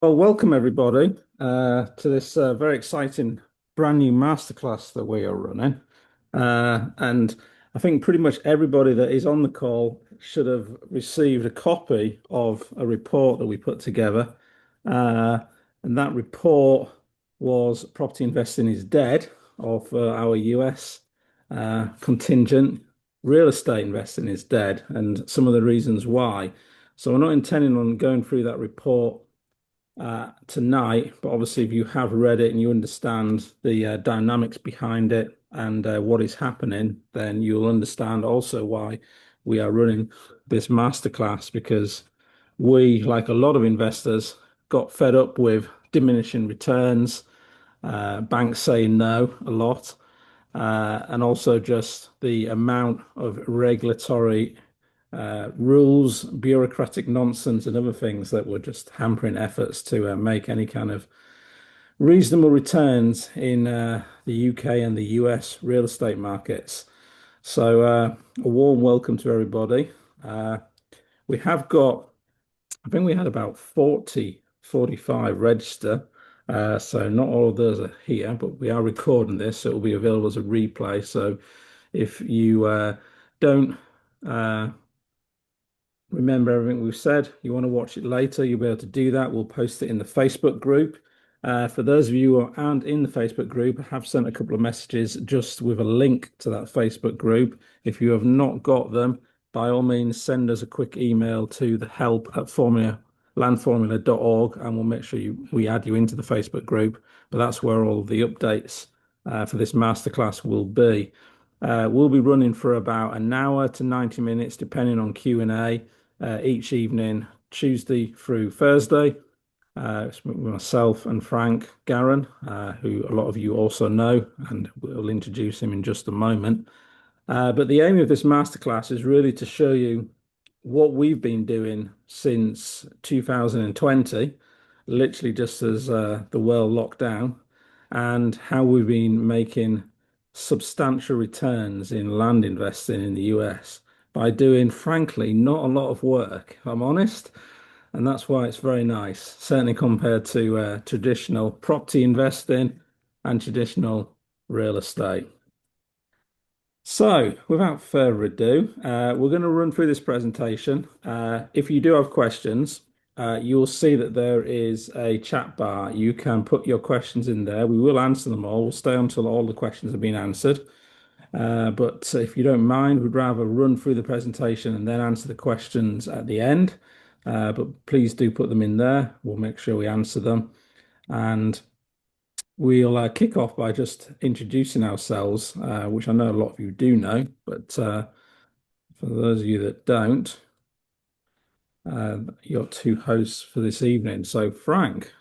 Well, welcome everybody to this very exciting brand new masterclass that we are running. And I think pretty much everybody that is on the call should have received a copy of a report that we put together. Uh, and that report was Property Investing is Dead of our US contingent. Real estate investing is dead, and some of the reasons why. So we're not intending on going through that report tonight, but obviously, if you have read it and you understand the dynamics behind it and what is happening, then you'll understand also why we are running this masterclass because we, like a lot of investors, got fed up with diminishing returns, banks saying no a lot, and also just the amount of regulatory rules, bureaucratic nonsense, and other things that were just hampering efforts to make any kind of reasonable returns in the UK and the US real estate markets. So, a warm welcome to everybody. Uh, we have got, I think we had about 45 register. So, not all of those are here, but we are recording this, so it will be available as a replay. So, if you don't uh, remember everything we've said, you want to watch it later, you'll be able to do that. We'll post it in the Facebook group. For those of you who aren't in the Facebook group, I have sent a couple of messages just with a link to that Facebook group. If you have not got them, by all means, send us a quick email to the help at landformula.org and we'll make sure we add you into the Facebook group. But that's where all the updates for this masterclass will be. We'll be running for about an hour to 90 minutes, depending on Q&A each evening, Tuesday through Thursday. It's myself and Frank Garon, who a lot of you also know, and we'll introduce him in just a moment. But the aim of this masterclass is really to show you what we've been doing since 2020, literally just as the world locked down, and how we've been making substantial returns in land investing in the US by doing, frankly, not a lot of work, if I'm honest. And that's why it's very nice, certainly compared to traditional property investing and traditional real estate. So, without further ado, we're going to run through this presentation. If you do have questions, you'll see that there is a chat bar. You can put your questions in there. We will answer them all. We'll stay until all the questions have been answered. But if you don't mind, we'd rather run through the presentation and then answer the questions at the end. But please do put them in there. We'll make sure we answer them. And we'll kick off by just introducing ourselves, which I know a lot of you do know, but for those of you that don't, you're two hosts for this evening. So, Frank,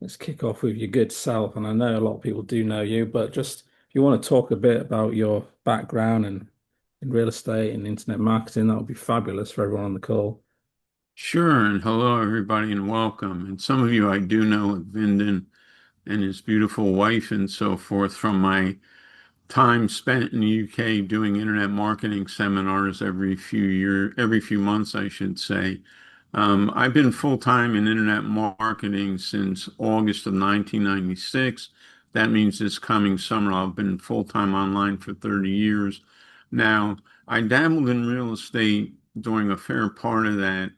let's kick off with your good self. And I know a lot of people do know you, but just if you want to talk a bit about your background and in real estate and internet marketing, that would be fabulous for everyone on the call. Sure, and hello everybody and welcome. And some of you I do know Vinden and his beautiful wife and so forth from my time spent in the UK doing internet marketing seminars every few months, I should say. I've been full-time in internet marketing since August of 1996. That means this coming summer I've been full-time online for 30 years. Now, I dabbled in real estate during a fair part of that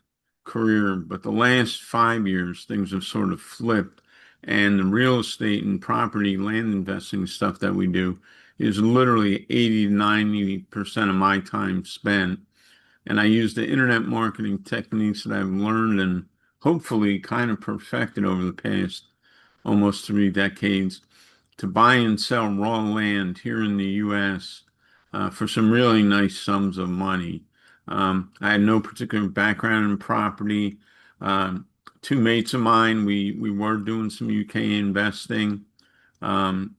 career, but the last 5 years, things have sort of flipped. And the real estate and property land investing stuff that we do is literally 80 to 90% of my time spent. And I use the internet marketing techniques that I've learned and hopefully kind of perfected over the past almost 3 decades to buy and sell raw land here in the US for some really nice sums of money. I had no particular background in property. Two mates of mine, we were doing some UK investing. Um,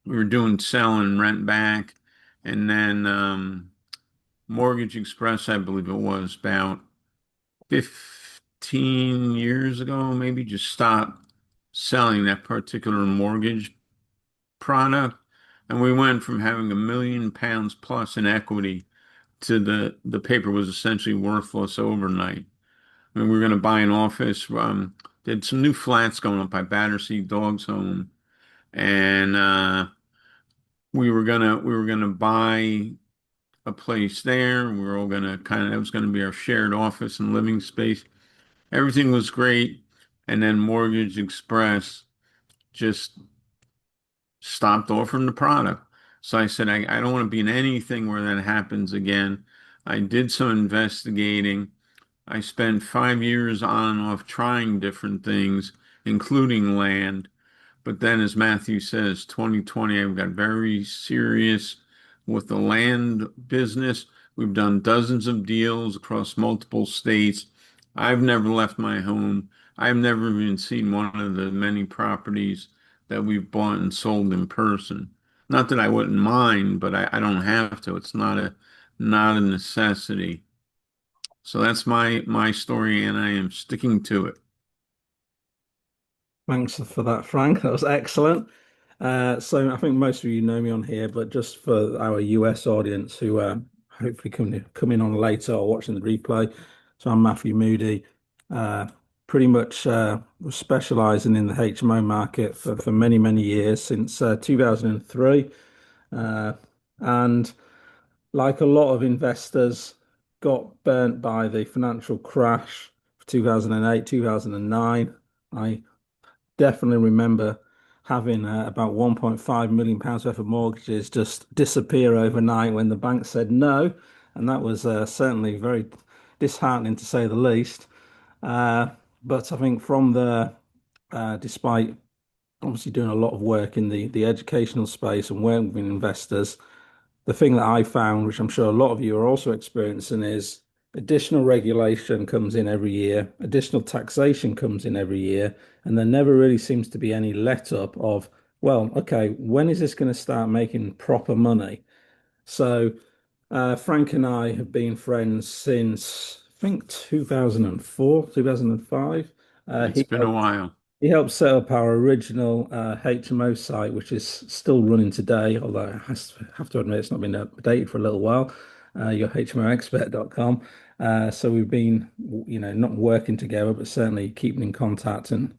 we were doing sell and rent back, and then Mortgage Express, I believe it was about 15 years ago, maybe just stopped selling that particular mortgage product. And we went from having £1 million plus in equity to the paper was essentially worthless overnight. I mean, we were going to buy an office. did some new flats going up by Battersea Dogs Home, and we were gonna buy a place there. We were all gonna kind of that was gonna be our shared office and living space. Everything was great, and then Mortgage Express just stopped offering the product. So I said, I don't want to be in anything where that happens again. I did some investigating. I spent 5 years on and off trying different things, including land. But then, as Matthew says, 2020, I've got very serious with the land business. We've done dozens of deals across multiple states. I've never left my home. I've never even seen one of the many properties that we've bought and sold in person. Not that I wouldn't mind, but I don't have to. It's not a necessity. So that's my story, and I am sticking to it. Thanks for that, Frank. That was excellent. So I think most of you know me on here, but just for our US audience who hopefully come in on later or watching the replay. So I'm Matthew Moody. Uh, Pretty much was specializing in the HMO market for many, many years since 2003. Uh, and like a lot of investors, got burnt by the financial crash of 2008, 2009. I definitely remember having about 1.5 million pounds worth of mortgages just disappear overnight when the bank said no, and that was certainly very disheartening to say the least. Uh, but I think from there, despite obviously doing a lot of work in the educational space and working with investors, the thing that I found, which I'm sure a lot of you are also experiencing, is additional regulation comes in every year, additional taxation comes in every year, and there never really seems to be any let up of, well, okay, when is this going to start making proper money? So Frank and I have been friends since I think 2004, 2005. It's been a while. He helped set up our original HMO site, which is still running today, although I have to admit it's not been updated for a little while, yourhmoexpert.com. So we've been, not working together, but certainly keeping in contact and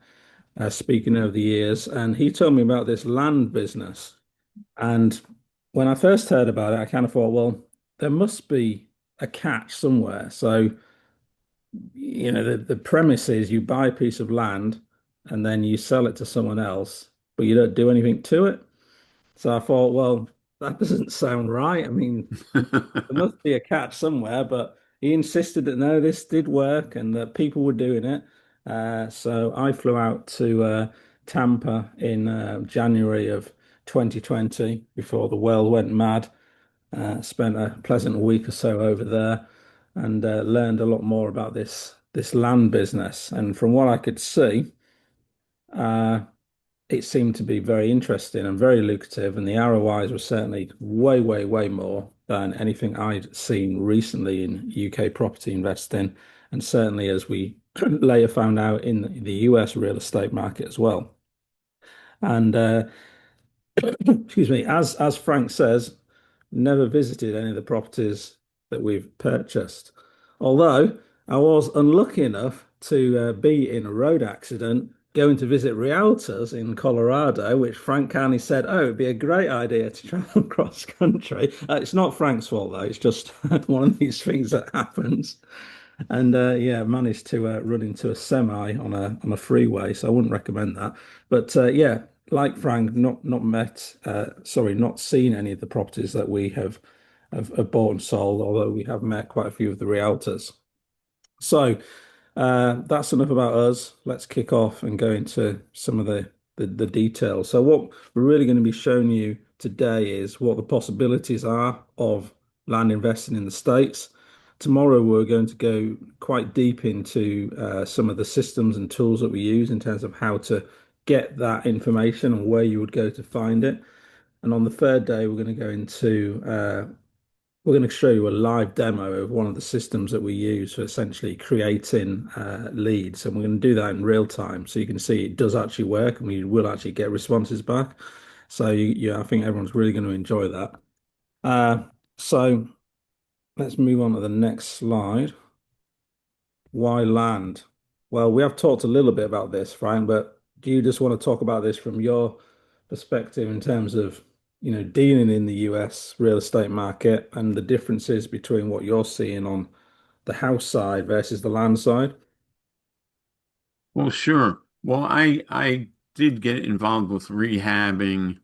speaking over the years. And he told me about this land business. And when I first heard about it, I kind of thought, well, there must be a catch somewhere. So the premise is you buy a piece of land and then you sell it to someone else, but you don't do anything to it. So I thought, well, that doesn't sound right. I mean, there must be a catch somewhere, but he insisted that no, this did work and that people were doing it. So I flew out to Tampa in January of 2020 before the world went mad. Spent a pleasant week or so over there and learned a lot more about this land business. And from what I could see, uh, it seemed to be very interesting and very lucrative. And the ROIs were certainly way, way, way more than anything I'd seen recently in UK property investing. And certainly, as we later found out in the US real estate market as well. And excuse me, as Frank says, never visited any of the properties that we've purchased. Although I was unlucky enough to be in a road accident going to visit realtors in Colorado, which Frank kindly said, "Oh, it'd be a great idea to travel cross country." It's not Frank's fault though; it's just one of these things that happens. And yeah, managed to run into a semi on a freeway, so I wouldn't recommend that. But yeah, like Frank, not met, sorry, not seen any of the properties that we have bought and sold, although we have met quite a few of the realtors. So that's enough about us. Let's kick off and go into some of the details. So what we're really going to be showing you today is what the possibilities are of land investing in the States. Tomorrow we're going to go quite deep into some of the systems and tools that we use in terms of how to get that information and where you would go to find it. And on the third day, we're going to go into we're going to show you a live demo of one of the systems that we use for essentially creating leads. And we're going to do that in real time. So you can see it does actually work and we will actually get responses back. So yeah, I think everyone's really going to enjoy that. So let's move on to the next slide. Why land? Well, we have talked a little bit about this, Frank, but do you just want to talk about this from your perspective in terms of, dealing in the US real estate market and the differences between what you're seeing on the house side versus the land side? Well, sure. Well, I did get involved with rehabbing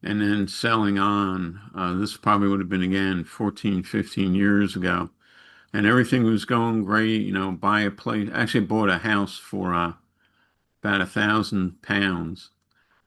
and then selling on. This probably would have been again 14, 15 years ago. And everything was going great, buy a place. Actually bought a house for about £1,000.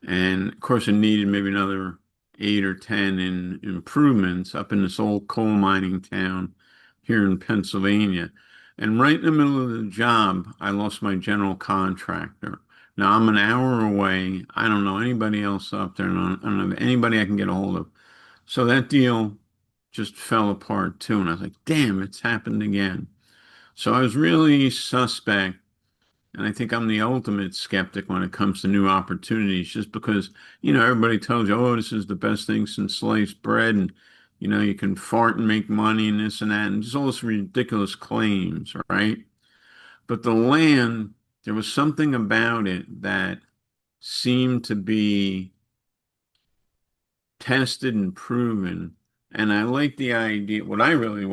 And of course, it needed maybe another 8 or 10 in improvements up in this old coal mining town here in Pennsylvania. And right in the middle of the job, I lost my general contractor. Now I'm an hour away. I don't know anybody else up there, and I don't have anybody I can get a hold of. So that deal just fell apart too. And I was like, damn, it's happened again. So I was really suspect, and I think I'm the ultimate skeptic when it comes to new opportunities, just because, everybody tells you, oh, this is the best thing since sliced bread, and, you can fart and make money and this and that, and just all this ridiculous claims, right? But the land, there was something about it that seemed to be tested and proven. And I like the idea. What I really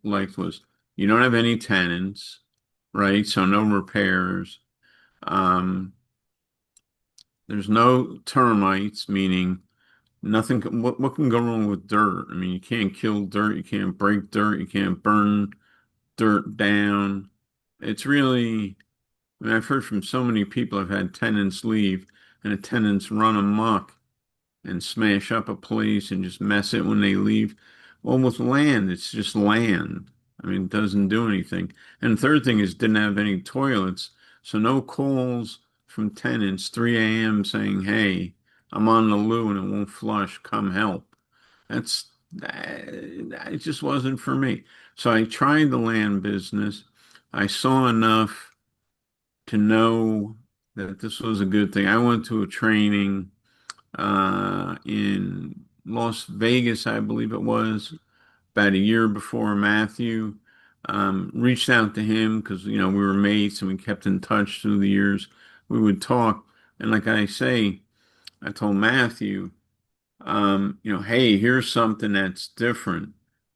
liked was you don't have any tenants, right? So no repairs. Um, there's no termites, meaning nothing. What can go wrong with dirt? I mean, you can't kill dirt, you can't break dirt, you can't burn dirt down. It's really, I mean, I've heard from so many people. I've had tenants leave and the tenants run amok and smash up a place and just mess it when they leave. Well, with land, it's just land. I mean, it doesn't do anything. And the third thing is didn't have any toilets, so no calls from tenants 3 a.m. saying, "Hey, I'm on the loo and it won't flush. Come help." It just wasn't for me. So I tried the land business. I saw enough to know that this was a good thing. I went to a training in Las Vegas, I believe it was, about a year before Matthew. Reached out to him because, we were mates and we kept in touch through the years. We would talk. And like I say, I told Matthew, hey, here's something that's different.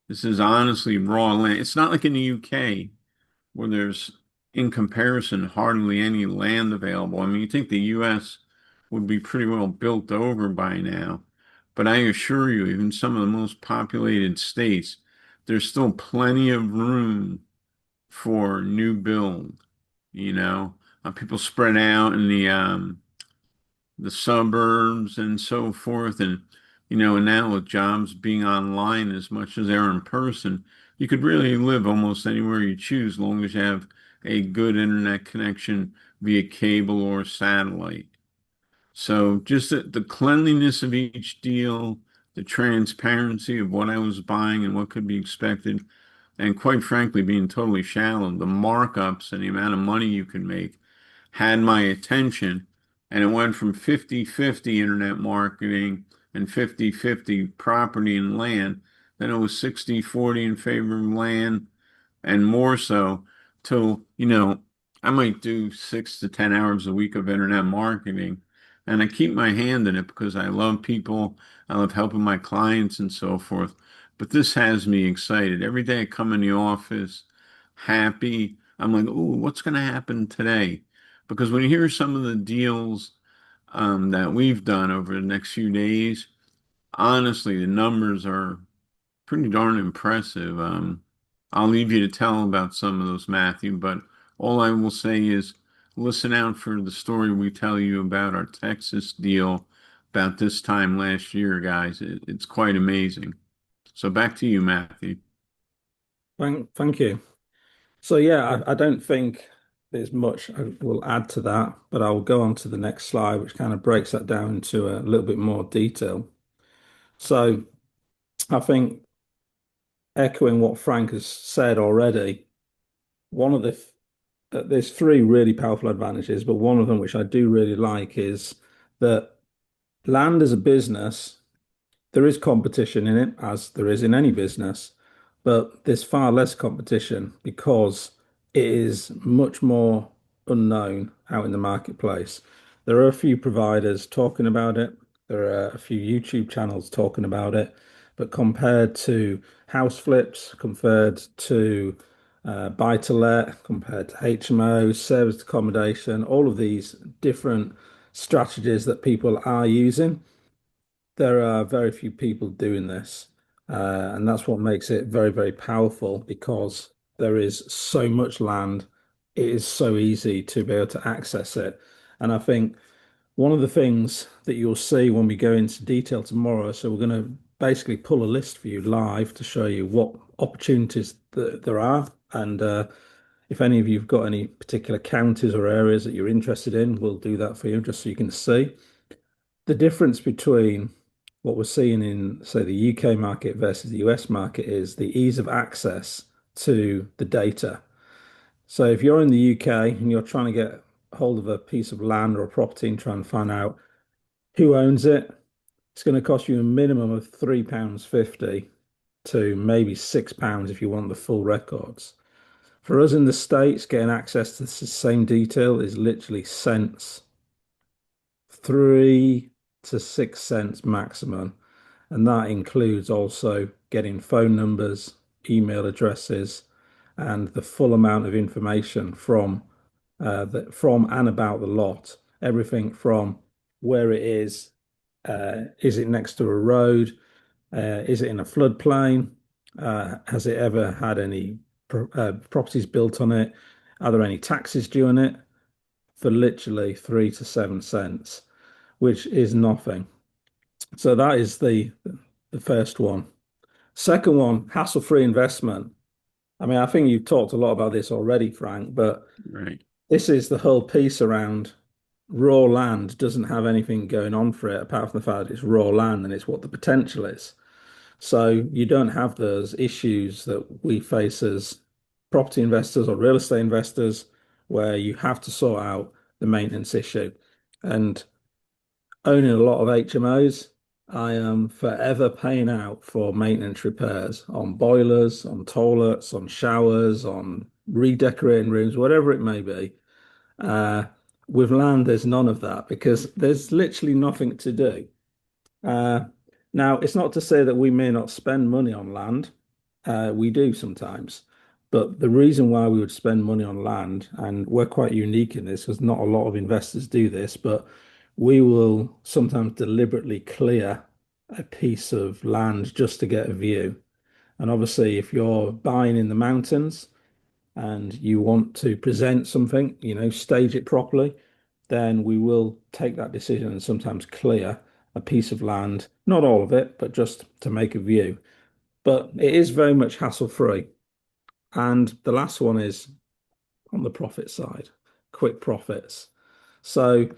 This is honestly raw land. It's not like in the UK where there's, in comparison, hardly any land available. I mean, you think the US would be pretty well built over by now, but I assure you, even some of the most populated states, there's still plenty of room for new build, you know. People spread out in the suburbs and so forth. And, and now with jobs being online as much as they're in person, you could really live almost anywhere you choose, as long as you have a good internet connection via cable or satellite. So just the cleanliness of each deal, the transparency of what I was buying and what could be expected, and quite frankly, being totally shallow, the markups and the amount of money you can make had my attention. And it went from 50-50 internet marketing and 50-50 property and land. Then it was 60-40 in favor of land and more so till, I might do 6 to 10 hours a week of internet marketing. And I keep my hand in it because I love people. I love helping my clients and so forth. But this has me excited. Every day I come in the office happy. I'm like, oh, what's going to happen today? Because when you hear some of the deals that we've done over the next few days, honestly, the numbers are pretty darn impressive. I'll leave you to tell about some of those, Matthew, but all I will say is listen out for the story we tell you about our Texas deal about this time last year, guys. It's quite amazing. So back to you, Matthew. Thank you. So yeah, I don't think there's much I will add to that, but I'll go on to the next slide, which kind of breaks that down into a little bit more detail. So I think echoing what Frank has said already, one of there's three really powerful advantages, but one of them which I do really like is that land as a business, there is competition in it, as there is in any business, but there's far less competition because it is much more. unknown out in the marketplace. There are a few providers talking about it. There are a few YouTube channels talking about it. But compared to house flips, compared to buy to let, compared to HMO, serviced accommodation, all of these different strategies that people are using, there are very few people doing this. And that's what makes it very, very powerful because there is so much land. It is so easy to be able to access it. And I think one of the things that you'll see when we go into detail tomorrow, so we're going to basically pull a list for you live to show you what opportunities there are. And if any of you've got any particular counties or areas that you're interested in, we'll do that for you just so you can see. The difference between what we're seeing in, say, the UK market versus the US market is the ease of access to the data. So if you're in the UK and you're trying to get hold of a piece of land or a property and try and find out who owns it, it's going to cost you a minimum of £3.50 to maybe £6 if you want the full records. For us in the States, getting access to the same detail is literally cents, 3 to 6 cents maximum. And that includes also getting phone numbers, email addresses, and the full amount of information from and about the lot. Everything from where it is it next to a road, is it in a floodplain, has it ever had any properties built on it, are there any taxes due on it, for literally 3 to 7 cents, which is nothing. So that is the first one. Second one, hassle-free investment. I mean, I think you've talked a lot about this already, Frank, but Right. this is the whole piece around raw land doesn't have anything going on for it apart from the fact it's raw land and it's what the potential is. So you don't have those issues that we face as property investors or real estate investors where you have to sort out the maintenance issue. And owning a lot of HMOs, I am forever paying out for maintenance repairs on boilers, on toilets, on showers, on redecorating rooms, whatever it may be. Uh, with land, there's none of that because there's literally nothing to do. Uh, Now, it's not to say that we may not spend money on land. We do sometimes. But the reason why we would spend money on land, and we're quite unique in this because not a lot of investors do this, but we will sometimes deliberately clear a piece of land just to get a view. And obviously, if you're buying in the mountains and you want to present something, stage it properly, then we will take that decision and sometimes clear a piece of land, not all of it, but just to make a view. But it is very much hassle-free. And the last one is on the profit side, quick profits. So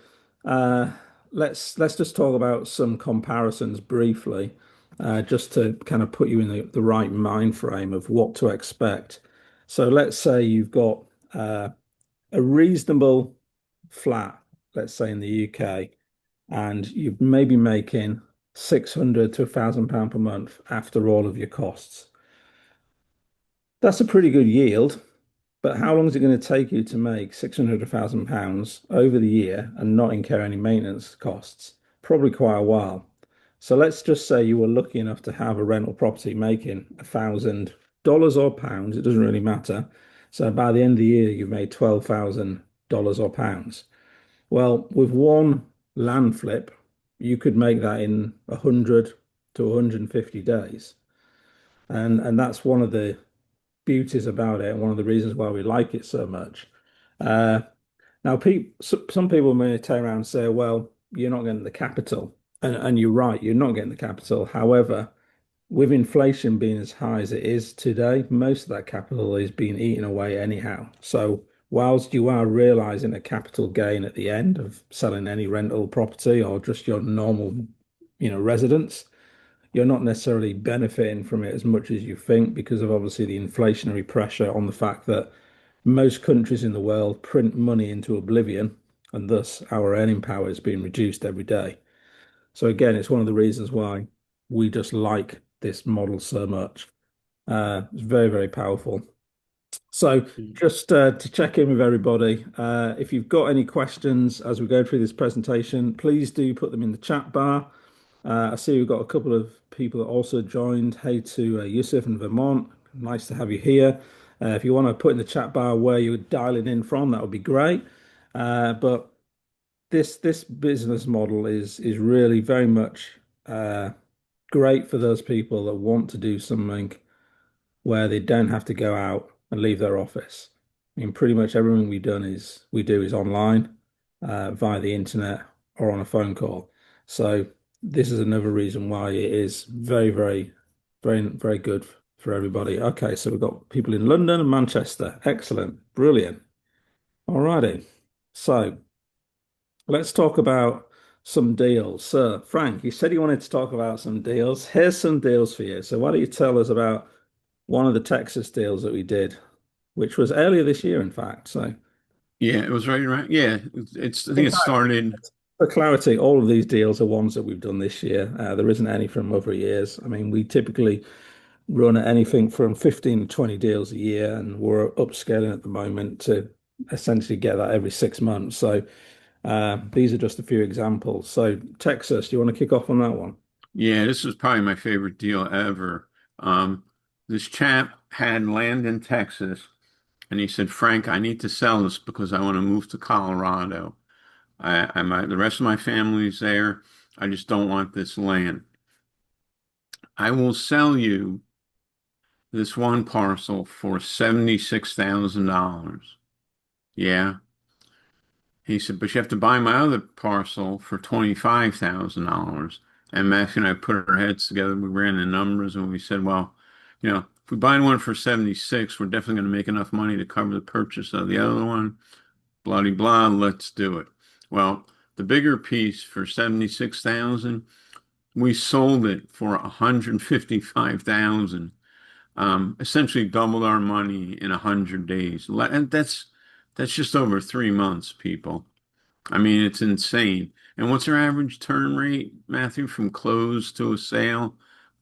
uh, let's just talk about some comparisons briefly, just to kind of put you in the right mind frame of what to expect. So let's say you've got uh, a reasonable flat, let's say in the UK, and you're maybe making 600 to £1,000 per month after all of your costs. That's a pretty good yield, but how long is it going to take you to make 600 £1,000 over the year and not incur any maintenance costs? Probably quite a while. So let's just say you were lucky enough to have a rental property making $1,000 or pounds, it doesn't really matter. So by the end of the year, you've made $12,000 or pounds. Well, with one land flip, you could make that in 100 to 150 days. And that's one of the beauties about it and one of the reasons why we like it so much. Uh, Now, some people may turn around and say, well, you're not getting the capital. And you're right, you're not getting the capital. However, with inflation being as high as it is today, most of that capital is being eaten away anyhow. So, whilst you are realizing a capital gain at the end of selling any rental property or just your normal, residence, you're not necessarily benefiting from it as much as you think because of obviously the inflationary pressure on the fact that most countries in the world print money into oblivion, and thus our earning power is being reduced every day. So again, it's one of the reasons why we just like this model so much. It's very, very powerful. So just to check in with everybody, if you've got any questions as we go through this presentation, please do put them in the chat bar. I see we've got a couple of people that also joined. Hey to Yusuf in Vermont. Nice to have you here. If you want to put in the chat bar where you're dialing in from, that would be great. But this business model is really very much uh, great for those people that want to do something where they don't have to go out and leave their office. I mean, pretty much everything we do is online, via the internet or on a phone call. So this is another reason why it is very good for everybody. Okay, so we've got people in London and Manchester. Excellent, brilliant. Alrighty. So let's talk about some deals. Sir Frank, you said you wanted to talk about some deals. Here's some deals for you. So why don't you tell us about one of the Texas deals that we did, which was earlier this year, in fact. So, Yeah, it was right around. Yeah, it's. I in think it fact, started. for clarity, all of these deals are ones that we've done this year. There isn't any from other years. I mean, we typically run at anything from 15 to 20 deals a year, and we're upscaling at the moment to essentially get that every 6 months. So, these are just a few examples. So, Texas, do you want to kick off on that one? Yeah, this was probably my favorite deal ever. Um, this chap had land in Texas, and he said, "Frank, I need to sell this because I want to move to Colorado. The rest of my family's there. I just don't want this land. I will sell you this one parcel for $76,000." Yeah. He said, "But you have to buy my other parcel for $25,000." And Matthew and I put our heads together. We ran the numbers and we said, well, if we buy one for 76, we're definitely going to make enough money to cover the purchase of the other one. Blah, blah, blah. Let's do it. Well, the bigger piece for 76,000, we sold it for 155,000. Essentially doubled our money in 100 days. And that's just over 3 months, people. I mean, it's insane. And what's our average turn rate, Matthew, from close to a sale?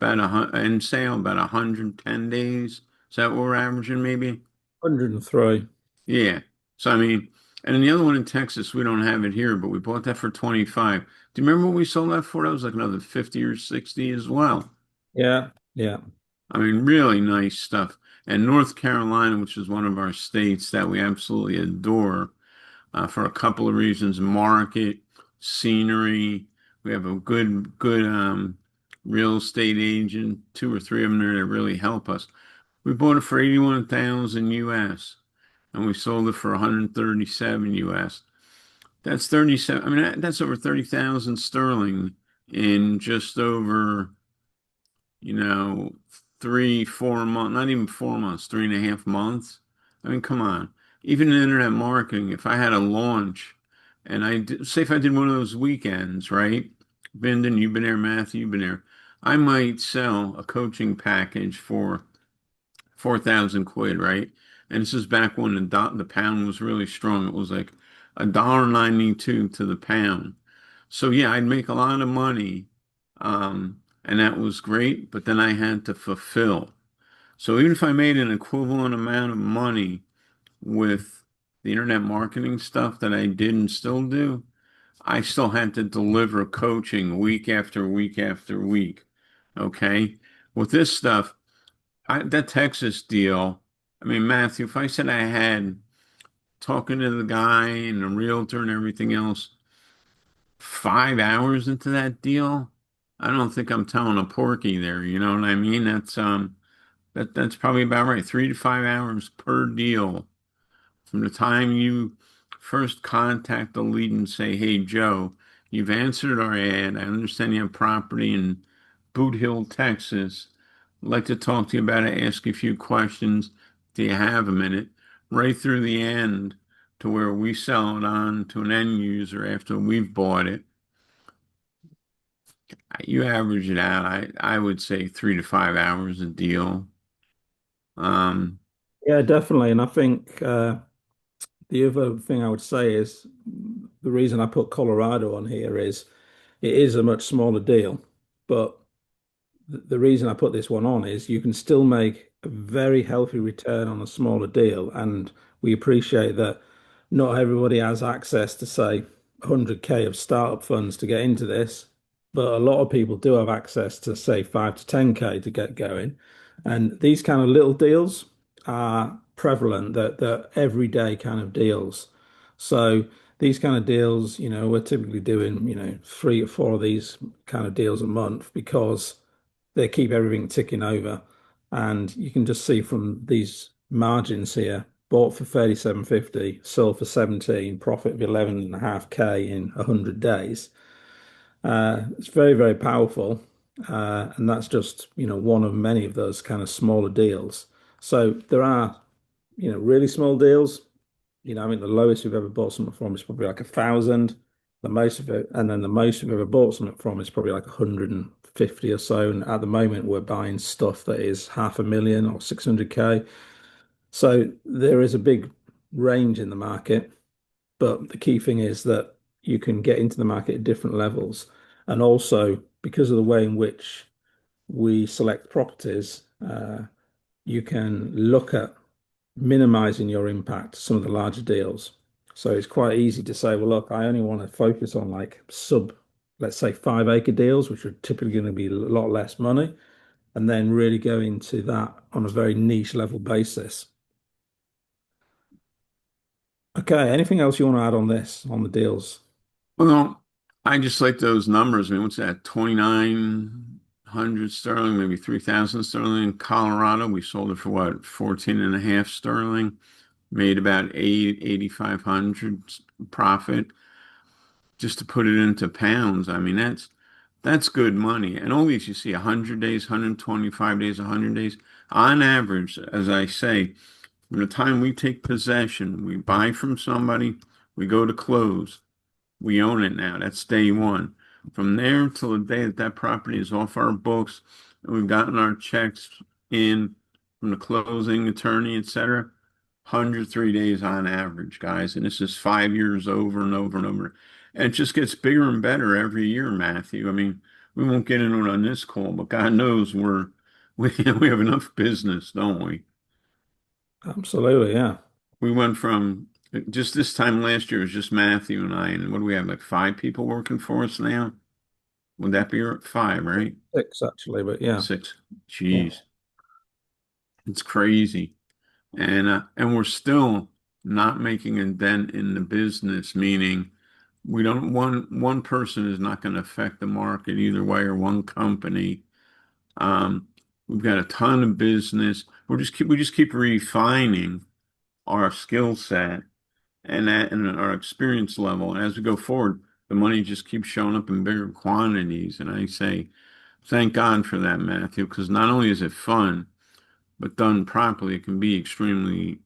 About end sale, about 110 days. Is that what we're averaging, maybe? 103. Yeah. So I mean, and then the other one in Texas, we don't have it here, but we bought that for 25. Do you remember what we sold that for? That was like another 50 or 60 as well. Yeah, yeah. I mean, really nice stuff. And North Carolina, which is one of our states that we absolutely adore, for a couple of reasons: market, scenery. We have a good real estate agent, two or three of them there that really help us. We bought it for 81,000 US and we sold it for 137 US. That's 37. I mean, that's over 30,000 sterling in just over, you know, 3, 4 months, not even 4 months, 3.5 months. I mean, come on. Even in internet marketing, if I had a launch and say if I did one of those weekends, right? Bindon, you've been there, Matthew, you've been there. I might sell a coaching package for 4,000 quid, right? And this is back when the pound was really strong. It was like $1.92 to the pound. So yeah, I'd make a lot of money. And that was great, but then I had to fulfill. So even if I made an equivalent amount of money with the internet marketing stuff that I did and still do, I still had to deliver coaching week after week after week. Okay. With this stuff, that Texas deal, I mean, Matthew, if I said I had talking to the guy and the realtor and everything else, 5 hours into that deal, I don't think I'm telling a porky there. You know what I mean? That's probably about right. 3 to 5 hours per deal from the time you first contact the lead and say, "Hey, Joe, you've answered our ad. I understand you have property in Boot Hill, Texas. I'd like to talk to you about it, ask you a few questions. Do you have a minute?" Right through the end to where we sell it on to an end user after we've bought it. You average it out, I would say 3 to 5 hours a deal. Um, Yeah, definitely. And I think the other thing I would say is the reason I put Colorado on here is it is a much smaller deal, but the reason I put this one on is you can still make a very healthy return on a smaller deal. And we appreciate that not everybody has access to, say, 100K of startup funds to get into this, but a lot of people do have access to, say, 5 to 10K to get going. And these kind of little deals are prevalent, that they're everyday kind of deals. So these kind of deals, we're typically doing, 3 or 4 of these kind of deals a month because they keep everything ticking over. And you can just see from these margins here, bought for 37.50, sold for 17, profit of 11.5K in 100 days. It's very, very powerful. And that's just, one of many of those kind of smaller deals. So there are, really small deals. I mean, the lowest we've ever bought something from is probably like 1,000. The most of it, and then the most we've ever bought something from is probably like 150 or so. And at the moment, we're buying stuff that is 500,000 or 600K. So there is a big range in the market, but the key thing is that you can get into the market at different levels. And also, because of the way in which we select properties, you can look at minimizing your impact to some of the larger deals. So it's quite easy to say, well, look, I only want to focus on like let's say 5 acre deals, which are typically going to be a lot less money, and then really go into that on a very niche level basis. Okay, anything else you want to add on this, on the deals? Well, I just like those numbers. I mean, what's that? 2,900 sterling, maybe 3,000 sterling in Colorado. We sold it for what? 14 and a half sterling. Made about 8,500 profit. Just to put it into pounds, I mean, that's good money. And all these you see 100 days, 125 days, 100 days. On average, as I say, from the time we take possession, we buy from somebody, we go to close. We own it now. That's day one. From there till the day that that property is off our books and we've gotten our checks in from the closing attorney, etc., 103 days on average, guys. And this is 5 years over and over and over. And it just gets bigger and better every year, Matthew. I mean, we won't get into it on this call, but God knows we have enough business, don't we? Absolutely, yeah. We went from just this time last year, it was just Matthew and I, and what do we have, like 5 people working for us now? Would that be five, right? 6 actually, but yeah. Six. Yeah. Jeez, it's crazy. And we're still not making a dent in the business, meaning we don't one person is not going to affect the market either way, or one company. Um, we've got a ton of business. We just keep refining our skill set and our experience level. And as we go forward, the money just keeps showing up in bigger quantities. And I say, thank God for that, Matthew, because not only is it fun, but done properly, it can be extremely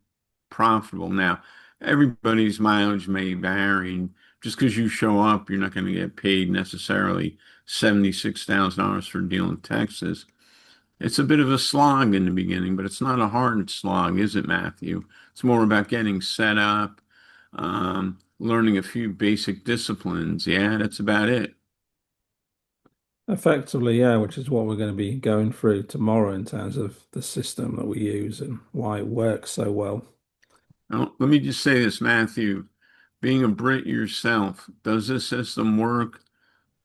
profitable. Now, everybody's mileage may vary. Just because you show up, you're not going to get paid necessarily $76,000 for a deal in Texas. It's a bit of a slog in the beginning, but it's not a hard slog, is it, Matthew? It's more about getting set up, learning a few basic disciplines. Yeah, that's about it. Effectively, yeah, which is what we're going to be going through tomorrow in terms of the system that we use and why it works so well. Now, let me just say this, Matthew. Being a Brit yourself, does this system work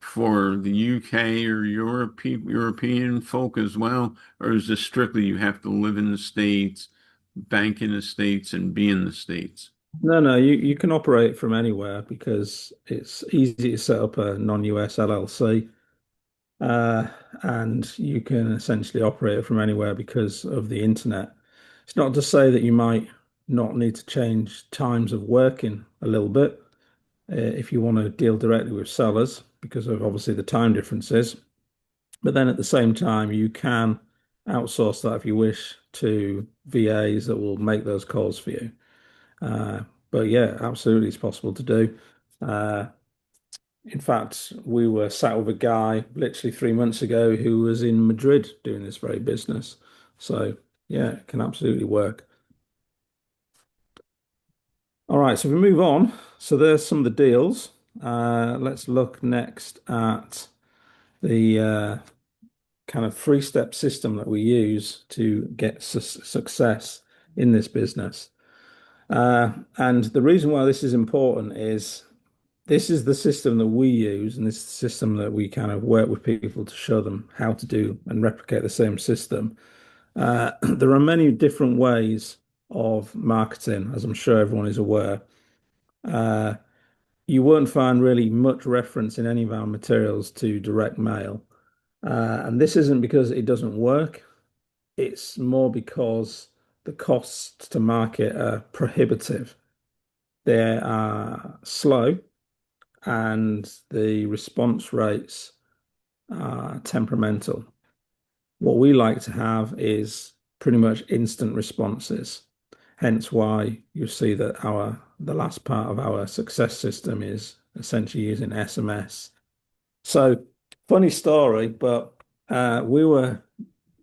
for the UK or European folk as well? Or is this strictly you have to live in the States, bank in the States, and be in the States? No, no, you can operate from anywhere because it's easy to set up a non-US LLC, uh, and you can essentially operate it from anywhere because of the internet. It's not to say that you might not need to change times of working a little bit if you want to deal directly with sellers because of obviously the time differences. But then at the same time, you can outsource that if you wish to VAs that will make those calls for you. Uh, but yeah, absolutely, it's possible to do. Uh, in fact, we were sat with a guy literally 3 months ago who was in Madrid doing this very business. So yeah, it can absolutely work. All right, so if we move on, so there's some of the deals. Let's look next at the kind of three-step system that we use to get success in this business. And the reason why this is important is this is the system that we use, and this is the system that we kind of work with people to show them how to do and replicate the same system. There are many different ways of marketing, as I'm sure everyone is aware. Uh, you won't find really much reference in any of our materials to direct mail. And this isn't because it doesn't work, it's more because the costs to market are prohibitive. They are slow and the response rates are temperamental. What we like to have is pretty much instant responses. Hence why you see that the last part of our success system is essentially using SMS. So funny story, but we were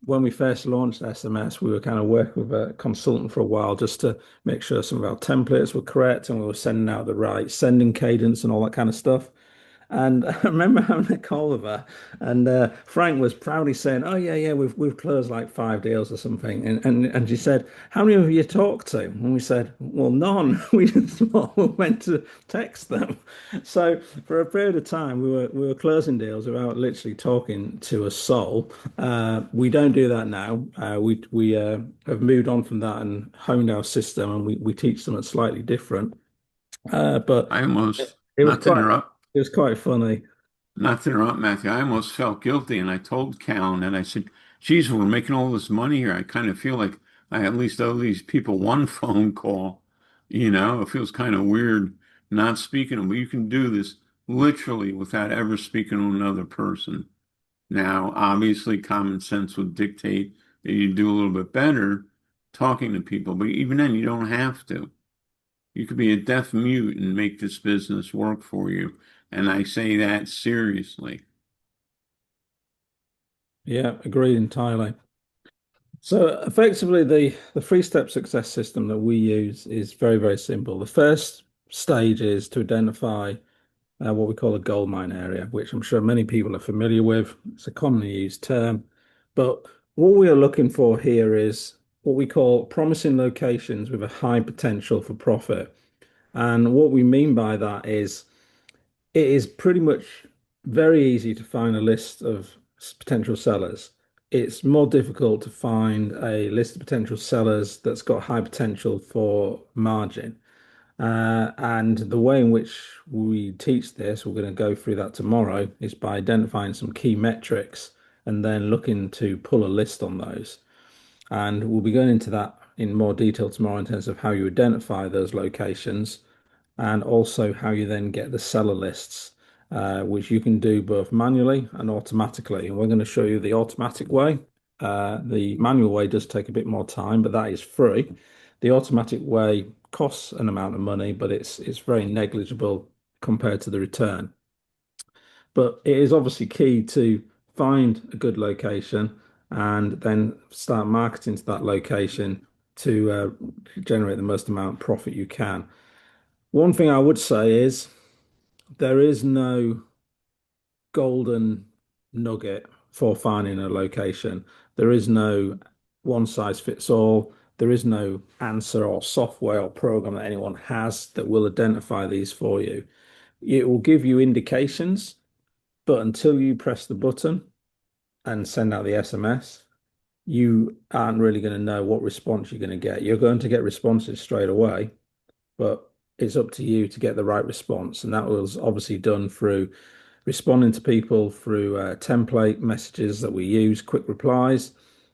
when we first launched SMS, we were kind of working with a consultant for a while just to make sure some of our templates were correct and we were sending out the right sending cadence and all that kind of stuff. And I remember having a call with her, and Frank was proudly saying, "Oh yeah, yeah, we've closed like 5 deals or something." And she said, "How many have you talked to?" And we said, "Well, none. We just went to text them." So for a period of time, we were closing deals without literally talking to a soul. We don't do that now. We have moved on from that and honed our system, and we teach them slightly different. But I it, almost, it was not to quite interrupt, it was quite funny. not to interrupt, Matthew, I almost felt guilty and I told Callan and I said, geez, we're making all this money here. I kind of feel like I at least owe these people one phone call. It feels kind of weird not speaking to them, but you can do this literally without ever speaking to another person. Now, obviously, common sense would dictate that you do a little bit better talking to people, but even then, you don't have to. You could be a deaf mute and make this business work for you. And I say that seriously. Yeah, agreed entirely. So effectively, the three-step success system that we use is very, very simple. The first stage is to identify what we call a gold mine area, which I'm sure many people are familiar with. It's a commonly used term. But what we are looking for here is what we call promising locations with a high potential for profit. And what we mean by that is it is pretty much very easy to find a list of potential sellers. It's more difficult to find a list of potential sellers that's got high potential for margin. And the way in which we teach this, we're going to go through that tomorrow, is by identifying some key metrics and then looking to pull a list on those. And we'll be going into that in more detail tomorrow in terms of how you identify those locations and also how you then get the seller lists, which you can do both manually and automatically. And we're going to show you the automatic way. The manual way does take a bit more time, but that is free. The automatic way costs an amount of money, but it's very negligible compared to the return. But it is obviously key to find a good location and then start marketing to that location to generate the most amount of profit you can. One thing I would say is there is no golden nugget for finding a location. There is no one size fits all. There is no answer or software or program that anyone has that will identify these for you. It will give you indications, but until you press the button and send out the SMS, you aren't really going to know what response you're going to get. You're going to get responses straight away, but it's up to you to get the right response. And that was obviously done through responding to people through template messages that we use, quick replies,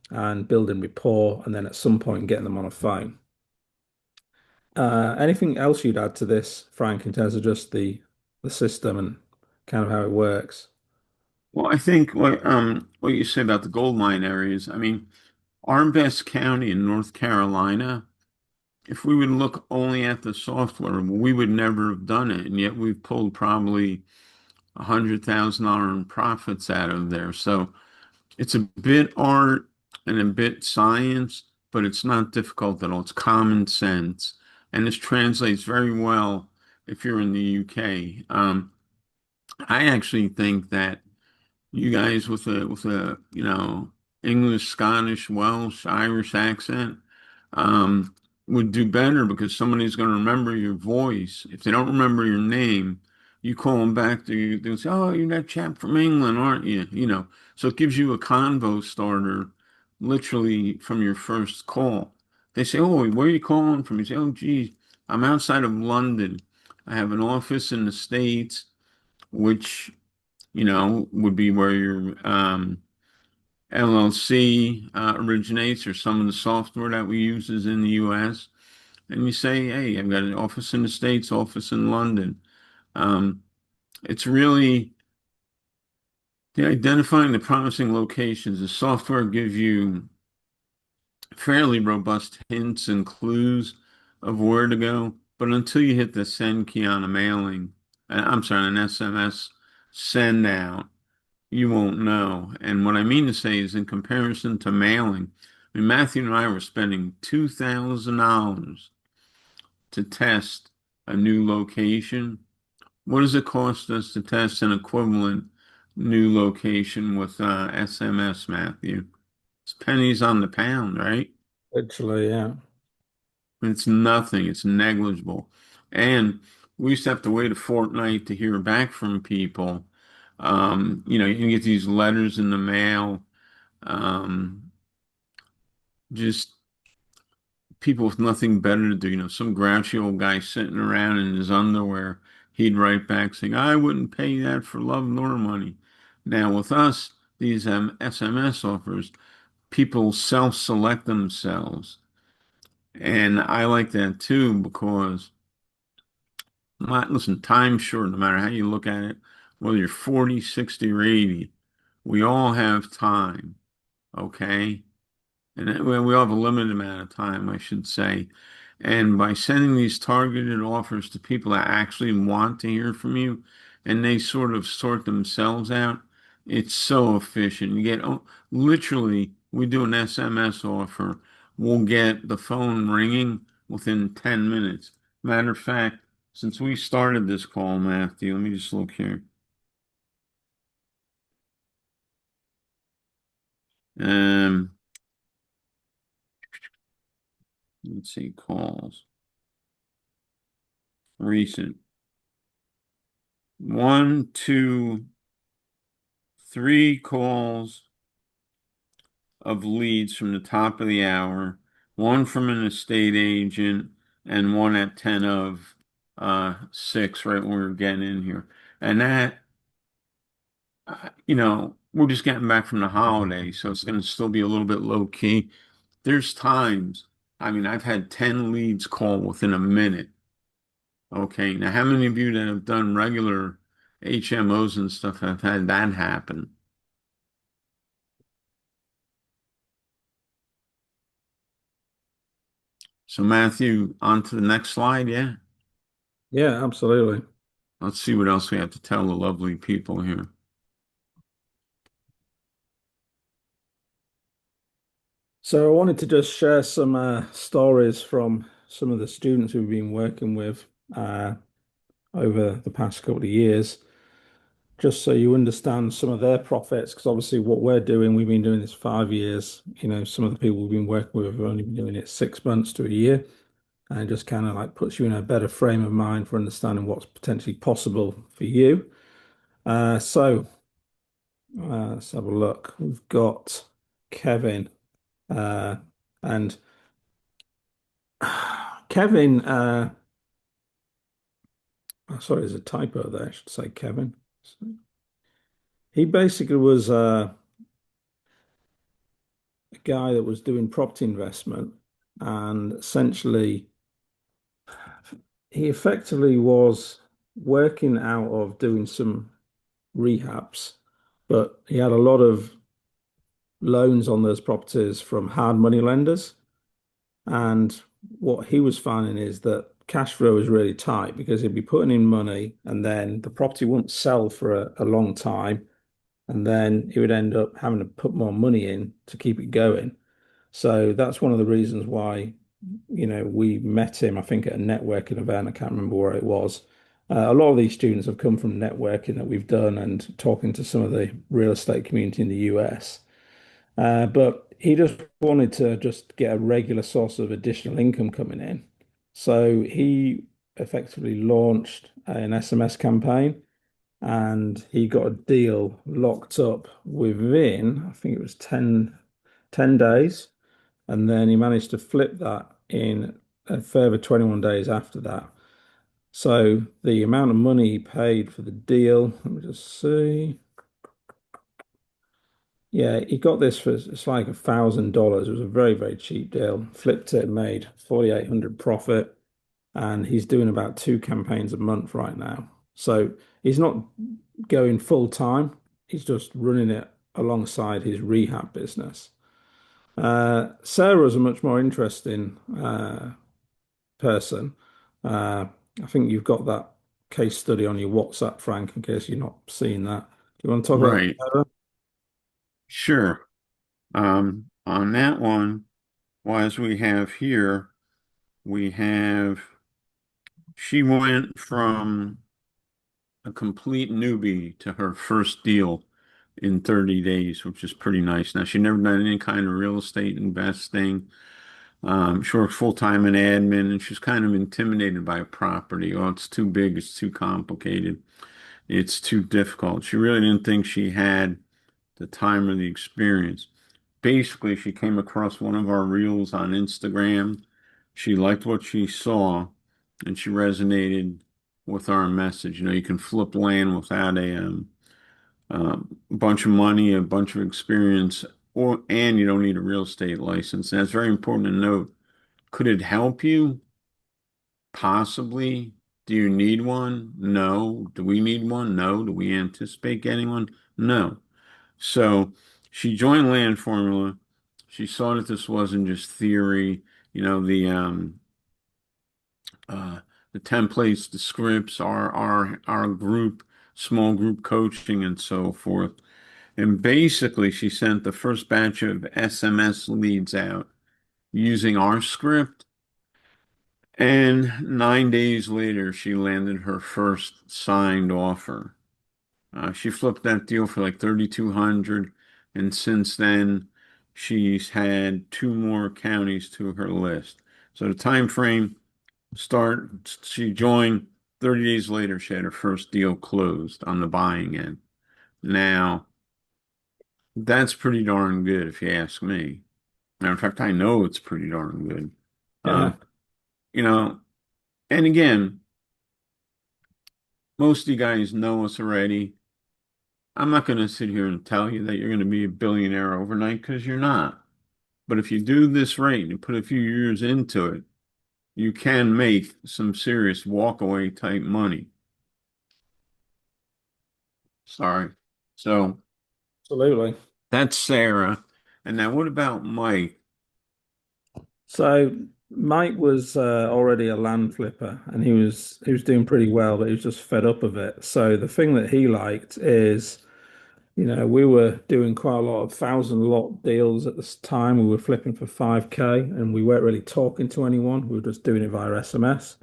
and building rapport, and then at some point getting them on a phone. Anything else you'd add to this, Frank, in terms of just the system and kind of how it works? Well, I think what you say about the gold mine areas, I mean, our best county in North Carolina, if we would look only at the software, we would never have done it. And yet we've pulled probably $100,000 in profits out of there. So it's a bit art and a bit science, but it's not difficult at all. It's common sense. And this translates very well if you're in the UK. I actually think that You guys with a English, Scottish, Welsh, Irish accent would do better because somebody's going to remember your voice. If they don't remember your name, you call them back to you. They'll say, "Oh, you're that chap from England, aren't you?" So it gives you a convo starter, literally from your first call. They say, "Oh, where are you calling from?" You say, "Oh, geez, I'm outside of London. I have an office in the States, which." Would be where your LLC originates or some of the software that we use is in the US. And you say, hey, I've got an office in the States, office in London. Um, it's really identifying the promising locations. The software gives you fairly robust hints and clues of where to go. But until you hit the send key on a mailing, I'm sorry, an SMS send out, you won't know. And what I mean to say is, in comparison to mailing, I mean, Matthew and I were spending $2,000 to test a new location. What does it cost us to test an equivalent new location with SMS, Matthew? It's pennies on the pound, right? Literally, yeah. It's nothing, it's negligible. And we used to have to wait a fortnight to hear back from people. You can get these letters in the mail. Um, just people with nothing better to do. Some grouchy old guy sitting around in his underwear, he'd write back saying, I wouldn't pay that for love nor money. Now, with us, these SMS offers, people self-select themselves. And I like that too because, listen, time's short, no matter how you look at it, whether you're 40, 60, or 80, we all have time, okay? And well, we all have a limited amount of time, I should say. And by sending these targeted offers to people that actually want to hear from you and they sort of sort themselves out, it's so efficient. You get, oh, literally, we do an SMS offer, we'll get the phone ringing within 10 minutes. Matter of fact, since we started this call, Matthew, let me just look here. Um, let's see, calls. Recent. One, two, three calls of leads from the top of the hour, one from an estate agent, and one at 10 of 6, right when we were getting in here. And that, we're just getting back from the holiday, so it's going to still be a little bit low key. There's times, I mean, I've had 10 leads call within a minute. Okay, now how many of you that have done regular HMOs and stuff have had that happen? So Matthew, on to the next slide, yeah. Yeah, absolutely. Let's see what else we have to tell the lovely people here. So I wanted to just share some stories from some of the students we've been working with uh, over the past couple of years, just so you understand some of their profits. Because obviously, what we're doing, we've been doing this 5 years. Some of the people we've been working with have only been doing it 6 months to a year, and it just kind of like puts you in a better frame of mind for understanding what's potentially possible for you. Let's have a look. We've got Kevin, uh, and Kevin. Sorry, there's a typo there. I should say Kevin. So he basically was a guy that was doing property investment, and essentially he effectively was working out of doing some rehabs, but he had a lot of loans on those properties from hard money lenders. And what he was finding is that cash flow was really tight because he'd be putting in money and then the property wouldn't sell for a long time. And then he would end up having to put more money in to keep it going. So that's one of the reasons why, we met him, I think, at a networking event. I can't remember where it was. A lot of these students have come from networking that we've done and talking to some of the real estate community in the US. But he just wanted to just get a regular source of additional income coming in. So he effectively launched an SMS campaign and he got a deal locked up within, I think it was 10 days. And then he managed to flip that in a further 21 days after that. So the amount of money he paid for the deal, let me just see. Yeah, he got this for it's like $1,000. It was a very, very cheap deal. Flipped it, made 4,800 profit, and he's doing about two campaigns a month right now. So he's not going full time. He's just running it alongside his rehab business. Sarah's a much more interesting person. Uh, I think you've got that case study on your WhatsApp, Frank, in case you're not seeing that. Do you want to talk about Right. Sarah? Sure. On that one, well, as we have here, we have she went from a complete newbie to her first deal in 30 days, which is pretty nice. Now, she never done any kind of real estate investing. She worked full-time in admin, and she's kind of intimidated by property. Oh, it's too big, it's too complicated, it's too difficult. She really didn't think she had the time or the experience. Basically, she came across one of our reels on Instagram. She liked what she saw, and she resonated with our message. You know, you can flip land without a bunch of money, a bunch of experience, and you don't need a real estate license. And that's very important to note. Could it help you? Possibly. Do you need one? No. Do we need one? No. Do we anticipate getting one? No. So she joined Land Formula. She saw that this wasn't just theory, you know, uh, the templates, the scripts, our group, small group coaching, and so forth. And basically, she sent the first batch of SMS leads out using our script. And 9 days later, she landed her first signed offer. She flipped that deal for like 3,200, and since then, she's had two more counties to her list. So the time frame she joined 30 days later, she had her first deal closed on the buying end. Now, that's pretty darn good if you ask me. Matter of fact, I know it's pretty darn good. Uh, Yeah. you know, and again, most of you guys know us already. I'm not going to sit here and tell you that you're going to be a billionaire overnight because you're not. But if you do this right and you put a few years into it, you can make some serious walkaway type money. Sorry. So Absolutely. that's Sarah. And now what about Mike? So Mike was already a land flipper, and he was doing pretty well, but he was just fed up of it. So the thing that he liked is, we were doing quite a lot of thousand lot deals at this time. We were flipping for 5K, and we weren't really talking to anyone. We were just doing it via SMS.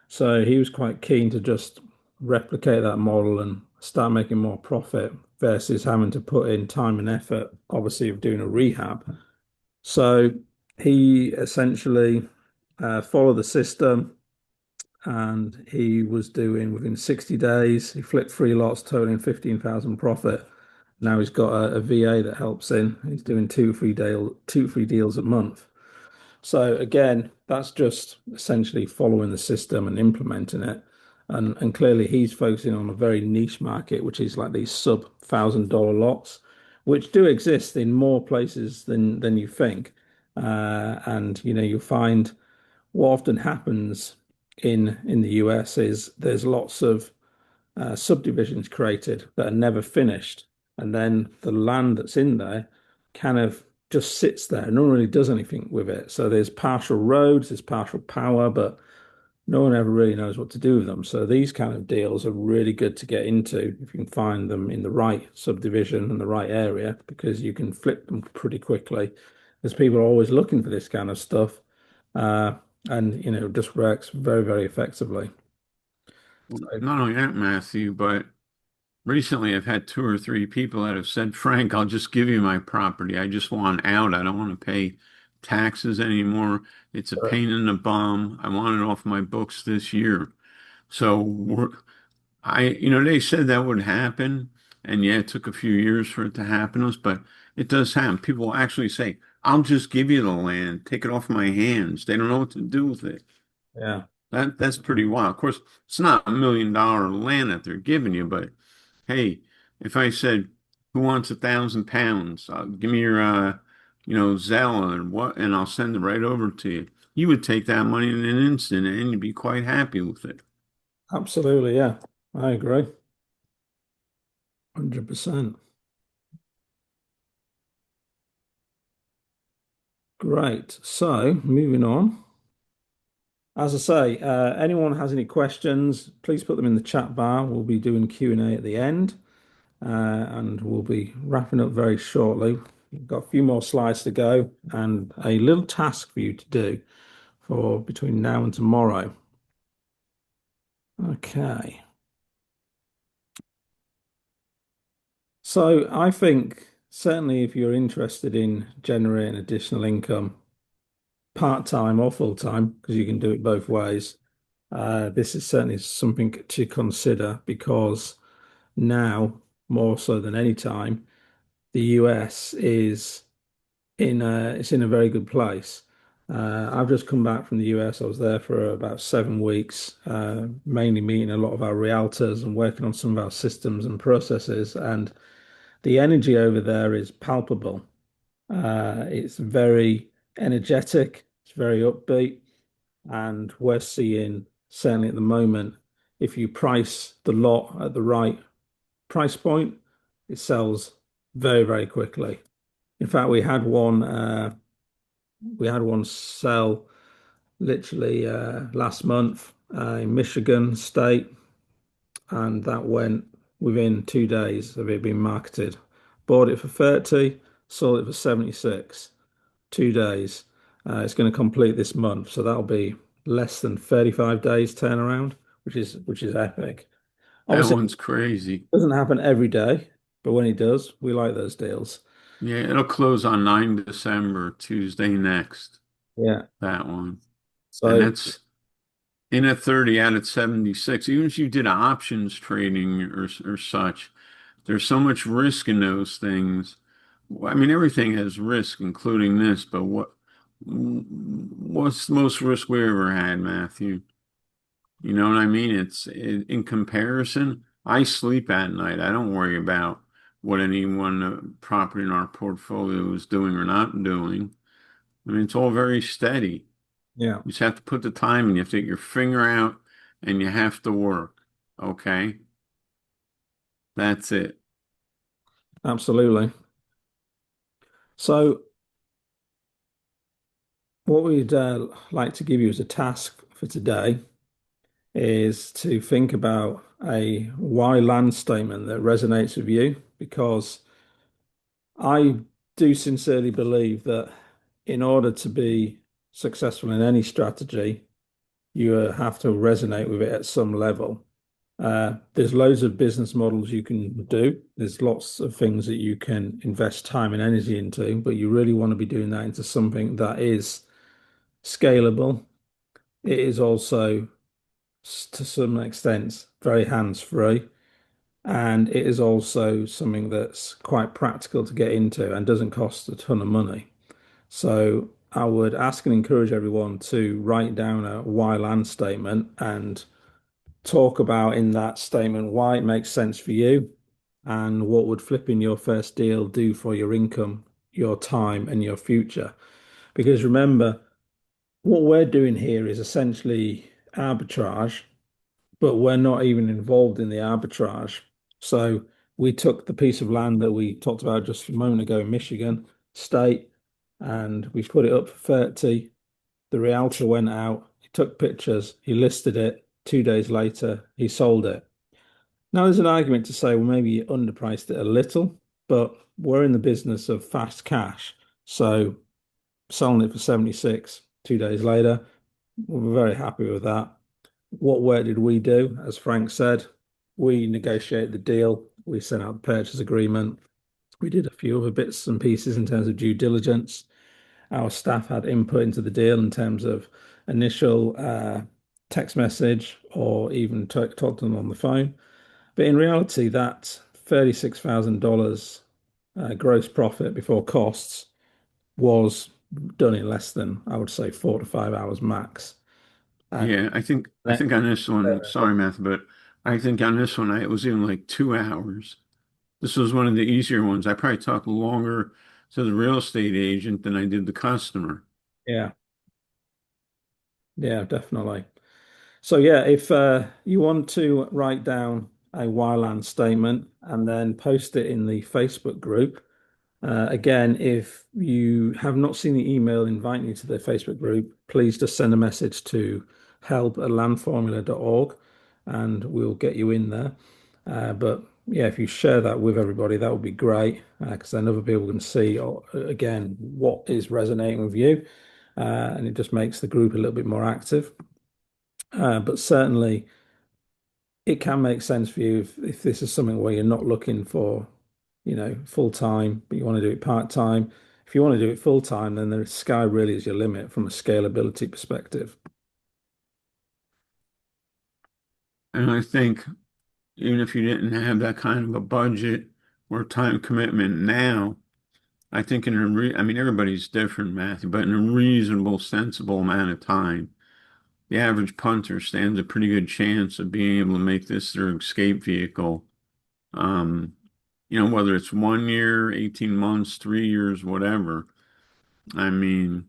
So he was quite keen to just replicate that model and start making more profit versus having to put in time and effort, obviously, of doing a rehab. So he essentially followed the system and he was doing within 60 days, he flipped three lots, totaling 15,000 profit. Now he's got a VA that helps him. He's doing two, three deals a month. So again, that's just essentially following the system and implementing it. And clearly he's focusing on a very niche market, which is like these sub $1,000 lots, which do exist in more places than you think. And you'll find what often happens in the US is there's lots of subdivisions created that are never finished. And then the land that's in there kind of just sits there. No one really does anything with it. So there's partial roads, there's partial power, but no one ever really knows what to do with them. So these kind of deals are really good to get into if you can find them in the right subdivision and the right area, because you can flip them pretty quickly. As people are always looking for this kind of stuff. And it just works very, very effectively. So, Not only that, Matthew, but recently I've had two or three people that have said, Frank, I'll just give you my property. I just want out. I don't want to pay taxes anymore. It's a pain in the bum. I want it off my books this year. So they said that would happen. And yeah, it took a few years for it to happen, but it does happen. People will actually say, I'll just give you the land, take it off my hands. They don't know what to do with it. yeah, That's pretty wild. Of course, it's not $1 million land that they're giving you, but hey, if I said, "Who wants £1,000? Give me your, Zelle and what, and I'll send it right over to you," you would take that money in an instant, and you'd be quite happy with it. absolutely. Yeah, I agree. 100%. Great. So moving on. As I say, anyone has any questions, please put them in the chat bar. We'll be doing Q&A at the end, and we'll be wrapping up very shortly. We've got a few more slides to go and a little task for you to do for between now and tomorrow. Okay. So I think certainly if you're interested in generating additional income, part-time or full-time, because you can do it both ways, this is certainly something to consider because now, more so than any time, the US is it's in a very good place. I've just come back from the US. I was there for about 7 weeks, mainly meeting a lot of our realtors and working on some of our systems and processes. And the energy over there is palpable. It's very energetic, it's very upbeat, and we're seeing, certainly at the moment, if you price the lot at the right price point, it sells very, very quickly. In fact, we had one sell literally last month in Michigan State, and that went within 2 days of it being marketed. Bought it for 30, sold it for 76. 2 days. It's going to complete this month, so that'll be less than 35 days turnaround, which is epic. That Obviously, it one's crazy. doesn't happen every day, but when it does, we like those deals. Yeah, it'll close on 9 December, Tuesday next, Yeah. that one. And So that's in a 30 out of 76. Even if you did options trading or such, there's so much risk in those things. I mean, everything has risk, including this, but what's the most risk we ever had, Matthew? You know what I mean? In comparison, I sleep at night. I don't worry about what any one property in our portfolio is doing or not doing. I mean, it's all very steady. yeah, You just have to put the time in. You have to get your finger out and you have to work. Okay? That's it. absolutely. So what we'd like to give you as a task for today is to think about a why land statement that resonates with you, because I do sincerely believe that in order to be successful in any strategy, you have to resonate with it at some level. There's loads of business models you can do. There's lots of things that you can invest time and energy into, but you really want to be doing that into something that is scalable. It is also, to some extent, very hands-free, and it is also something that's quite practical to get into and doesn't cost a ton of money. So I would ask and encourage everyone to write down a why land statement and talk about in that statement why it makes sense for you and what would flipping your first deal do for your income, your time, and your future. Because remember, what we're doing here is essentially arbitrage, but we're not even involved in the arbitrage. So we took the piece of land that we talked about just a moment ago in Michigan State, and we put it up for 30. The realtor went out, he took pictures, he listed it. 2 days later, he sold it. Now, there's an argument to say, well, maybe you underpriced it a little, but we're in the business of fast cash. So selling it for 76 2 days later, we're very happy with that. what work did we do? As Frank said, we negotiated the deal. We sent out the purchase agreement. We did a few other bits and pieces in terms of due diligence. Our staff had input into the deal in terms of initial text message or even talk to them on the phone. But in reality, that $36,000 gross profit before costs was done in less than, I would say, 4 to 5 hours max. And Yeah, I think on this one, sorry, Matthew, but I think on this one it was even like 2 hours. This was one of the easier ones. I probably talked longer to the real estate agent than I did the customer. yeah, yeah, definitely. So yeah, if you want to write down a Wyland statement and then post it in the Facebook group, again, if you have not seen the email inviting you to the Facebook group, please just send a message to help@landformula.org and we'll get you in there. But yeah, if you share that with everybody, that would be great because then other people can see, again, what is resonating with you. And it just makes the group a little bit more active. But certainly, it can make sense for you if this is something where you're not looking for, full time, but you want to do it part time. If you want to do it full time, then the sky really is your limit from a scalability perspective. And I think even if you didn't have that kind of a budget or time commitment now, I think I mean, everybody's different, Matthew, but in a reasonable, sensible amount of time, the average punter stands a pretty good chance of being able to make this their escape vehicle. Um, whether it's 1 year, 18 months, 3 years, whatever. I mean,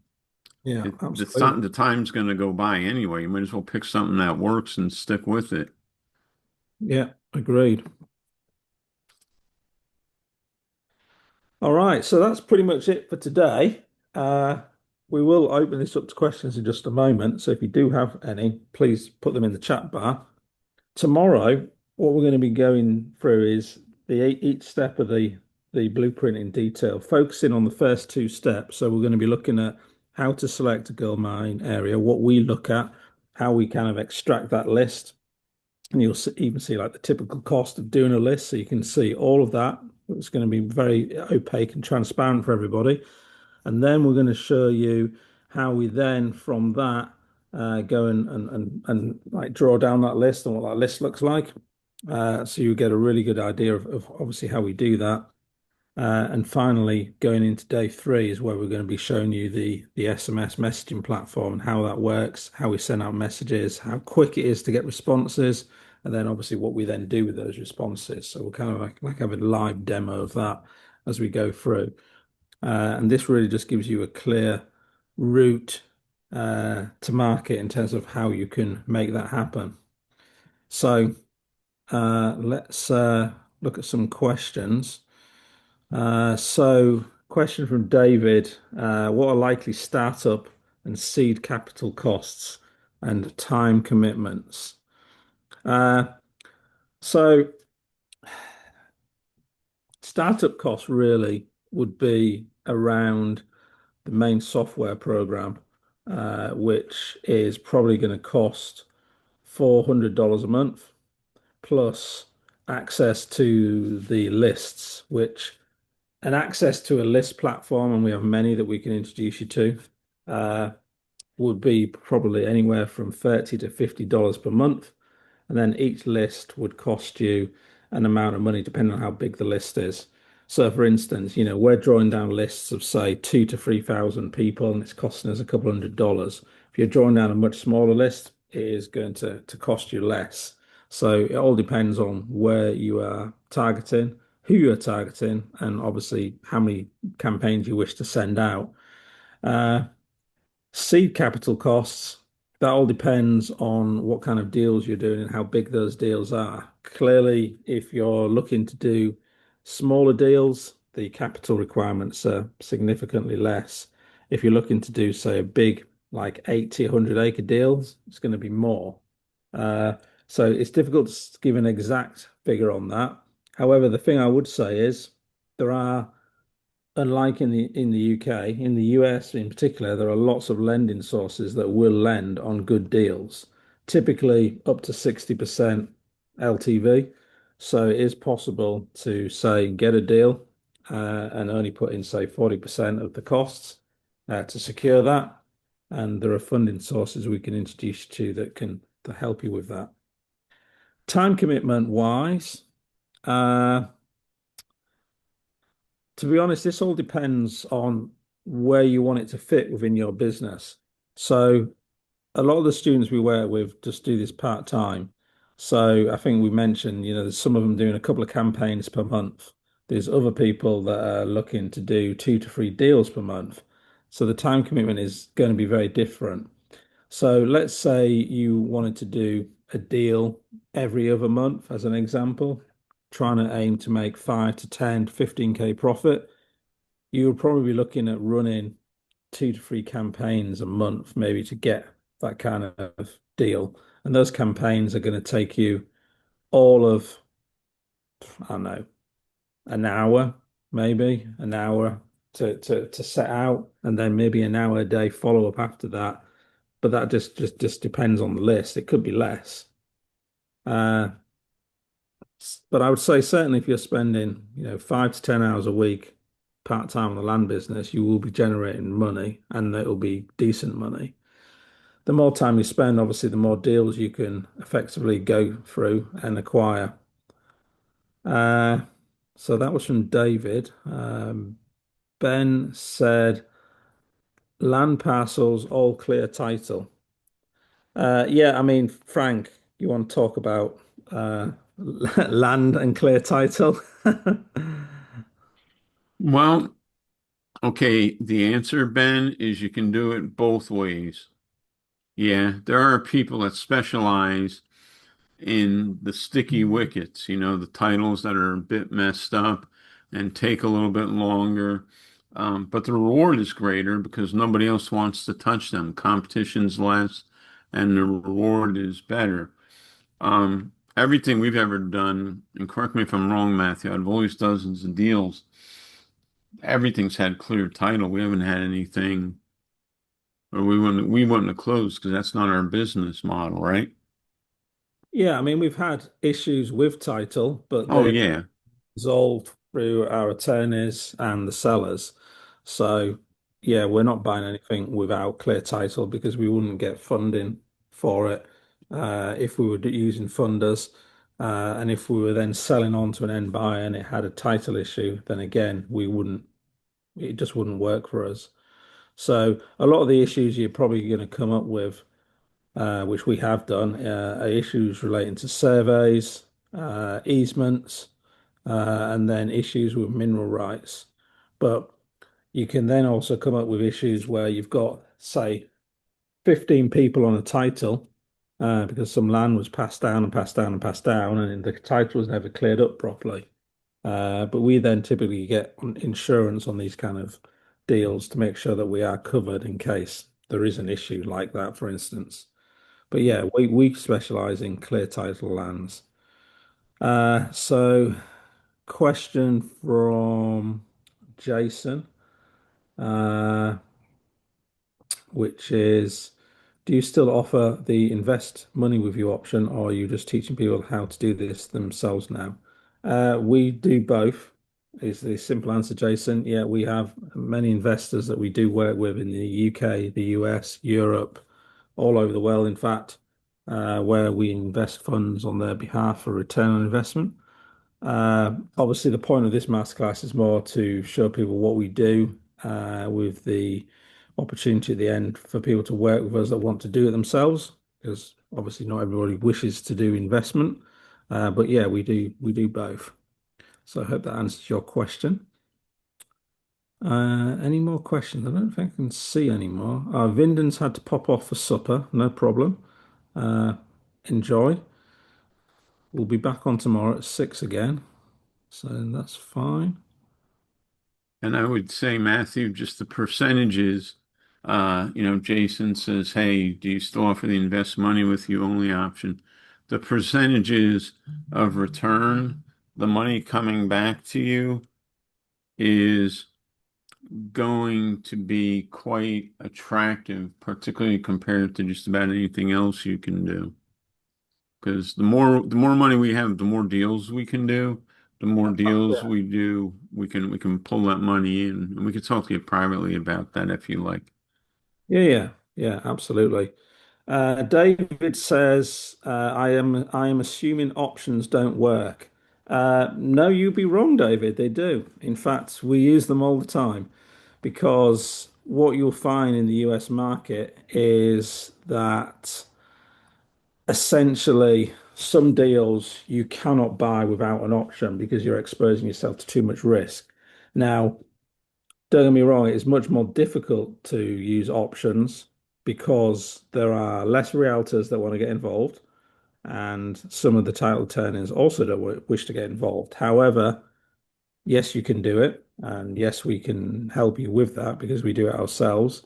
Yeah, the absolutely. the time's going to go by anyway. You might as well pick something that works and stick with it. Yeah, agreed. All right, so that's pretty much it for today. Uh, we will open this up to questions in just a moment. So if you do have any, please put them in the chat bar. Tomorrow, what we're going to be going through is each step of the blueprint in detail, focusing on the first two steps. So we're going to be looking at how to select a Goldmine area, what we look at, how we kind of extract that list, and you'll even see like the typical cost of doing a list. So you can see all of that. It's going to be very opaque and transparent for everybody. And then we're going to show you how we then from that go and like draw down that list and what that list looks like. So you get a really good idea of obviously how we do that. And finally, going into day three is where we're going to be showing you the SMS messaging platform and how that works, how we send out messages, how quick it is to get responses, and then obviously what we then do with those responses. So we'll kind of like have a live demo of that as we go through. And this really just gives you a clear route to market in terms of how you can make that happen. So let's look at some questions. Question from David: what are likely startup and seed capital costs and time commitments? Uh, so, startup costs really would be around the main software program, which is probably going to cost $400 a month plus access to the lists, which and access to a list platform, and we have many that we can introduce you to, uh, would be probably anywhere from $30 to $50 per month. And then each list would cost you an amount of money depending on how big the list is. So, for instance, we're drawing down lists of say 2 to 3,000 people, and it's costing us a couple $100. If you're drawing down a much smaller list, it is going to cost you less. So it all depends on where you are targeting, who you are targeting, and obviously how many campaigns you wish to send out. Uh, Seed capital costs, that all depends on what kind of deals you're doing and how big those deals are. Clearly, if you're looking to do smaller deals, the capital requirements are significantly less. If you're looking to do, say, a big, like 80, 100 acre deals, it's going to be more. Uh, so it's difficult to give an exact figure on that. However, the thing I would say is there are unlike in the UK, in the US in particular, there are lots of lending sources that will lend on good deals. typically up to 60% LTV. So it is possible to say get a deal and only put in, say, 40% of the costs to secure that. And there are funding sources we can introduce you to that can to help you with that. Time commitment wise, uh, to be honest, this all depends on where you want it to fit within your business. So a lot of the students we work with just do this part time. So I think we mentioned, there's some of them doing a couple of campaigns per month. There's other people that are looking to do 2 to 3 deals per month. So the time commitment is going to be very different. So let's say you wanted to do a deal every other month, as an example, trying to aim to make 5 to 10 to 15K profit. You would probably be looking at running 2 to 3 campaigns a month, maybe to get that kind of deal. And those campaigns are going to take you all of, I don't know, an hour, maybe an hour to set out, and then maybe an hour a day follow up after that. But that just depends on the list. It could be less. Uh, but I would say certainly if you're spending, 5 to 10 hours a week part time on the land business, you will be generating money and it'll be decent money. The more time you spend, obviously, the more deals you can effectively go through and acquire. Uh, so that was from David. Ben said, land parcels, all clear title. Yeah, I mean, Frank, you want to talk about land and clear title? Well, okay, the answer, Ben, is you can do it both ways. Yeah, there are people that specialize in the sticky wickets, the titles that are a bit messed up and take a little bit longer. But the reward is greater because nobody else wants to touch them. Competition's less and the reward is better. Everything we've ever done, and correct me if I'm wrong, Matthew, out of always dozens of deals, everything's had clear title. We haven't had anything, or we wouldn't have closed because that's not our business model, right? Yeah, I mean, we've had issues with title, but Oh they're yeah. resolved through our attorneys and the sellers. So, yeah, we're not buying anything without clear title because we wouldn't get funding for it if we were using funders. And if we were then selling on to an end buyer and it had a title issue, then again, it just wouldn't work for us. So, a lot of the issues you're probably going to come up with, which we have done, are issues relating to surveys, easements, and then issues with mineral rights. But you can then also come up with issues where you've got, say, 15 people on a title because some land was passed down and passed down and passed down, and the title was never cleared up properly. But we then typically get insurance on these kind of deals to make sure that we are covered in case there is an issue like that, for instance. But yeah, we specialize in clear title lands. So question from Jason, uh, which is, do you still offer the invest money with you option, or are you just teaching people how to do this themselves now? We do both, is the simple answer, Jason. Yeah, we have many investors that we do work with in the UK, the US, Europe, all over the world, in fact, where we invest funds on their behalf for return on investment. Obviously, the point of this masterclass is more to show people what we do with the opportunity at the end for people to work with us that want to do it themselves, because obviously not everybody wishes to do investment. But yeah, we do both. So I hope that answers your question. Any more questions? I don't think I can see any more. Vinden's had to pop off for supper, no problem. Uh, enjoy. We'll be back on tomorrow at 6 again, so that's fine. And I would say, Matthew, just the percentages, Jason says, hey, do you still offer the invest money with you only option? The percentages of return, the money coming back to you is going to be quite attractive, particularly compared to just about anything else you can do. Because the more money we have, the more deals we can do. The more deals Yeah. we do, we can pull that money in, and we can talk to you privately about that if you like. Yeah, absolutely. David says, I am assuming options don't work. No, you'd be wrong, David. They do. In fact, we use them all the time because what you'll find in the US market is that essentially some deals you cannot buy without an option because you're exposing yourself to too much risk. Now, don't get me wrong, it's much more difficult to use options because there are less realtors that want to get involved, and some of the title attorneys also don't wish to get involved. However, yes, you can do it, and yes, we can help you with that because we do it ourselves.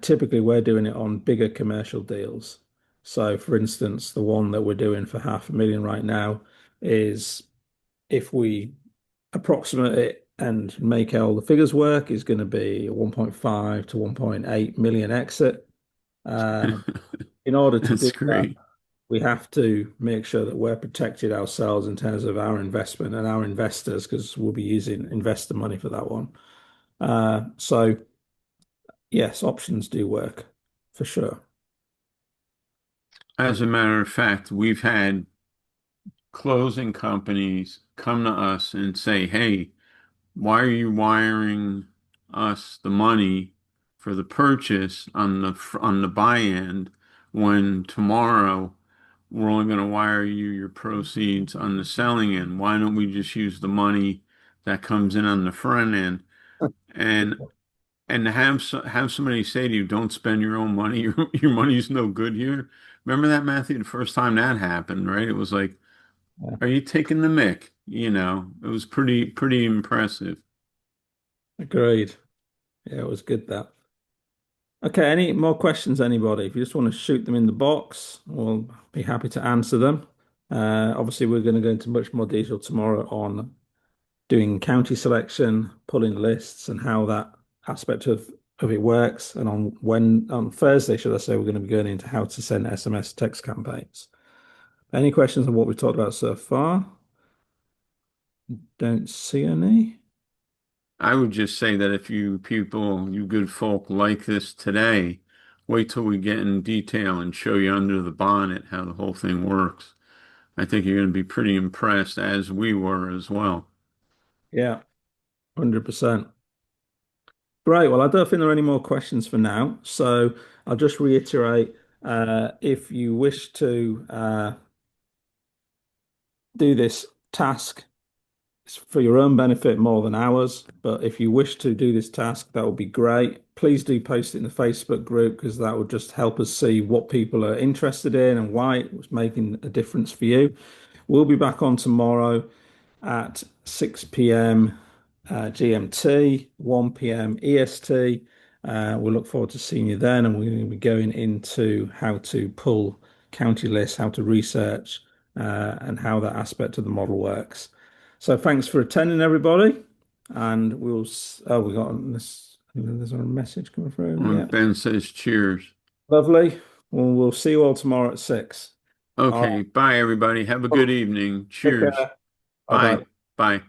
Typically, we're doing it on bigger commercial deals. So, for instance, the one that we're doing for 500,000 right now is, if we approximate it and make all the figures work, is going to be a 1.5 to 1.8 million exit. Uh, in order to do That's that, great. we have to make sure that we're protected ourselves in terms of our investment and our investors, because we'll be using investor money for that one. So, yes, options do work for sure. As a matter of fact, we've had closing companies come to us and say, "Hey, why are you wiring us the money for the purchase on the buy end when tomorrow we're only going to wire you your proceeds on the selling end? Why don't we just use the money that comes in on the front end?" And to have somebody say to you, "Don't spend your own money. Your money's no good here." Remember that, Matthew? The first time that happened, right? It was like, Yeah, "Are you taking the mick?" It was pretty impressive. agreed. Yeah, it was good that. Okay, any more questions, anybody? If you just want to shoot them in the box, we'll be happy to answer them. Obviously, we're going to go into much more detail tomorrow on doing county selection, pulling lists, and how that aspect of it works. And on Thursday, should I say, we're going to be going into how to send SMS text campaigns. Any questions on what we've talked about so far? Don't see any. I would just say that if you people, you good folk, like this today, wait till we get in detail and show you under the bonnet how the whole thing works. I think you're going to be pretty impressed, as we were as well. Yeah, 100%. Great. Well, I don't think there are any more questions for now. So I'll just reiterate, if you wish to do this task, it's for your own benefit more than ours. But if you wish to do this task, that would be great. Please do post it in the Facebook group, because that will just help us see what people are interested in and why it was making a difference for you. We'll be back on tomorrow at 6 p.m. GMT, 1 p.m. EST. We look forward to seeing you then, and we're going to be going into how to pull county lists, how to research, and how that aspect of the model works. So thanks for attending, everybody, and oh, we got this. There's a message coming through. Yeah, Ben says cheers. lovely. Well, we'll see you all tomorrow at 6. All Okay, bye everybody. Have a right. good evening. Take Cheers. care. Bye Bye. bye. Bye.